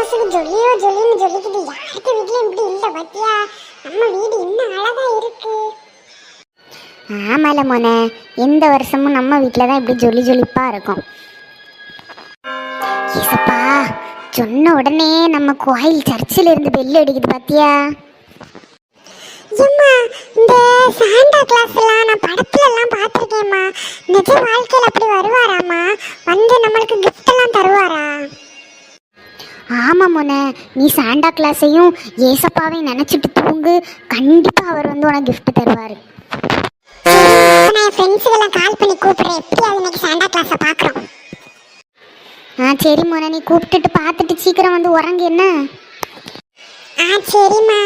கிறிஸ்மஸுக்கு ஜொலியோ ஜொலின்னு ஜொலிக்குது. யாருக்கு வீட்லயும் இப்படி இல்ல பாத்தியா? நம்ம வீடு இன்னும் அழகா இருக்கு. ஆமால மோனே, எந்த வருஷமும் நம்ம வீட்டில் தான் இப்படி ஜொலி ஜொலிப்பா இருக்கும். ஏசப்பா, சொன்ன உடனே நம்ம கோயில் சர்ச்சில் இருந்து பெல் அடிக்குது பாத்தியா? அம்மா, இந்த சாண்டா கிளாஸ் எல்லாம் நான் படத்துல எல்லாம் பார்த்திருக்கேம்மா. நிஜ வாழ்க்கையில அப்படி வருவாராமா? வந்து நம்மளுக்கு கிஃப்ட் எல்லாம் தருவாரா? ஆமா மோனே, நீ சாண்டா கிளாஸையும் ஏசப்பாவையும் நினைச்சிட்டு தூங்கு, கண்டிப்பா அவர் வந்து உனக்கு கிஃப்ட் தருவாரு. நான் ஃப்ரெண்ட்ஸுக்கெல்லாம் கால் பண்ணி கூப்பிடுறேன். எப்படியாவது இன்னைக்கு சாண்டா கிளாஸை பார்க்குறோம். சரி மோனே, நீ கூப்பிட்டுட்டு பார்த்துட்டு சீக்கிரம் வந்து உறங்கு என்ன? சரிம்மா.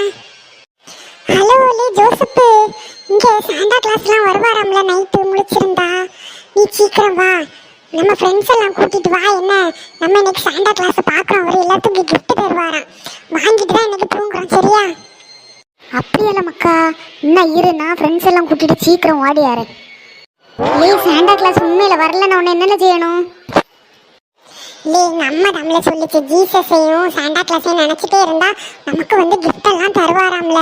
ஹலோ ஒலி ஜோசப்பு, இங்கே சாண்டா கிளாஸ்லாம் வருவாராம்ல நைட்டு முழிச்சிருந்தா. நீ சீக்கிரம் வா, நம்ம ஃப்ரெண்ட்ஸ் எல்லாம் கூட்டிட்டு வா. என்ன, நம்ம இன்னைக்கு சாண்டா கிளாஸை பார்க்குறோம். அவர் எல்லாத்துக்கும் கிஃப்ட் தருவாராம். வாங்கிட்டு தான் இன்னைக்கு தூங்குறோம், சரியா? அப்படியல்ல மக்கா, இன்னும் இரு, நான் ஃப்ரெண்ட்ஸ் எல்லாம் கூட்டிட்டு சீக்கிரம் ஓடியாரு. சாண்டா கிளாஸ் உண்மையில வரலன்னா உன்னை என்னென்ன செய்யணும்? இல்லை, எங்கள் அம்மா நம்மள சொல்லிச்சு, ஜீசஸையும் சாண்டா கிளாஸையும் நினச்சிட்டே இருந்தா நமக்கு வந்து கிஃப்ட் எல்லாம் தருவாராம்ல.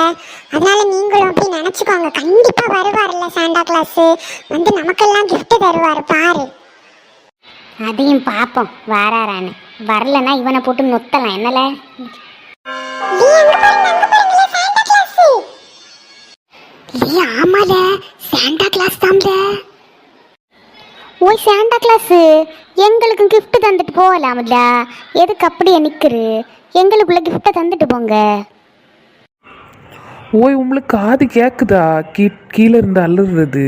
அதனால நீங்களும் அப்படி நினச்சிக்கோங்க. கண்டிப்பாக வருவார்ல சாண்டா கிளாஸ், வந்து நமக்கெல்லாம் கிஃப்ட் தருவார் பாரு. அதையும் பார்ப்போம் வராரான்னு. வரலன்னா இவனை போட்டு நொத்தலாம் என்னல. ஆமால, சாண்டா கிளாஸ் தான்ல. ஓய் சாண்டா கிளாஸ், எங்களுக்கும் கிஃப்ட் தந்துட்டு போகலாம்ல. எதுக்கு அப்படியே நிற்குது? எங்களுக்குள்ள கிஃப்டை தந்துட்டு போங்க. ஓய், உங்களுக்கு காது கேட்குதா? கீழே இருந்து அழுறது.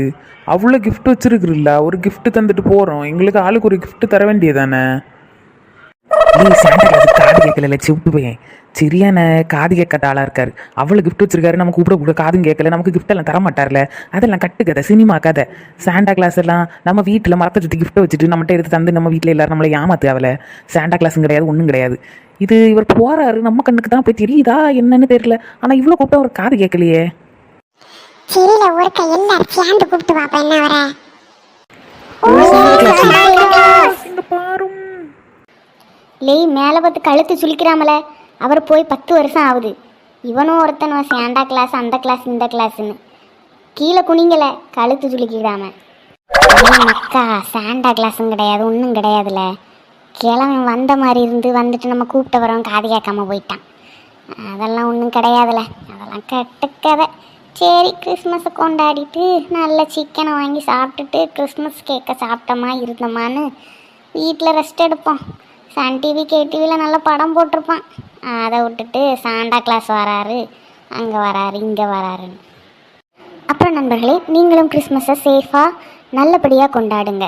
அவ்வளோ கிஃப்ட் வச்சிருக்குறல்ல, ஒரு கிஃப்ட் தந்துட்டு போகிறோம். எங்களுக்கு ஆளுக்கு ஒரு கிஃப்ட் தர வேண்டியதானே? சாண்டா கிளாஸ் காது கேட்கல, சிவிட்டு போயேன். சரியான காது கேட்காத ஆளாக இருக்காரு. அவ்வளோ கிஃப்ட் வச்சிருக்காரு, நம்ம கூட காதும் கேட்கல, நமக்கு கிஃப்ட் எல்லாம் தர மாட்டார்ல. அதெல்லாம் கட்டு கதை, சினிமா கதை. சாண்டா கிளாஸ் எல்லாம் நம்ம வீட்டில் மரத்தை சுற்றி கிஃப்ட் வச்சுட்டு நம்மகிட்ட எடுத்து தந்து நம்ம வீட்டில் எல்லாரும் நம்மளை ஏமாத்து. அவளை சாண்டா கிளாஸும் கிடையாது, ஒன்றும் கிடையாது. இது இவர் போறாரு, நம்ம கண்ணுக்கு தான் போய் தெரியுதா என்னன்னு தெரியல. ஆனால் இவ்வளோ கூப்பிட்டா ஒரு காது கேட்கலையே. தெரியல, ஒரு கையெல்லாம் சேர்ந்து கூப்பிட்டு வாப்பா. என்ன வர மேலே பார்த்து கழுத்து சுளிக்கிறாமல. அவர் போய் 10 வருஷம் ஆகுது. இவனும் ஒருத்தன் சாண்டா கிளாஸ், அந்த கிளாஸ், இந்த கிளாஸ்ன்னு கீழே குனிங்கல, கழுத்து சுளிக்கிறாம. மக்கா, சாண்டா கிளாஸும் கிடையாது, ஒன்றும் கிடையாதுல. கிழமை வந்த மாதிரி இருந்து வந்துட்டு நம்ம கூப்பிட்ட வரவன் காது கேட்காம போயிட்டான். அதெல்லாம் ஒன்றும் கிடையாதுல, அதெல்லாம் கட்டுக்கதை. சரி, கிறிஸ்மஸை கொண்டாடிட்டு நல்ல சிக்கனை வாங்கி சாப்பிட்டுட்டு கிறிஸ்மஸ் கேக்கை சாப்பிட்டோமா இருந்தோமான்னு வீட்டில் ரெஸ்ட் எடுப்போம். சன் டிவி, கேடிவியில் நல்ல படம் போட்டிருப்பான். அதை விட்டுட்டு சாண்டா கிளாஸ் வராரு, அங்கே வராரு, இங்கே வராருன்னு. அப்புறம் நண்பர்களே, நீங்களும் கிறிஸ்மஸை சேஃபாக நல்லபடியாக கொண்டாடுங்க.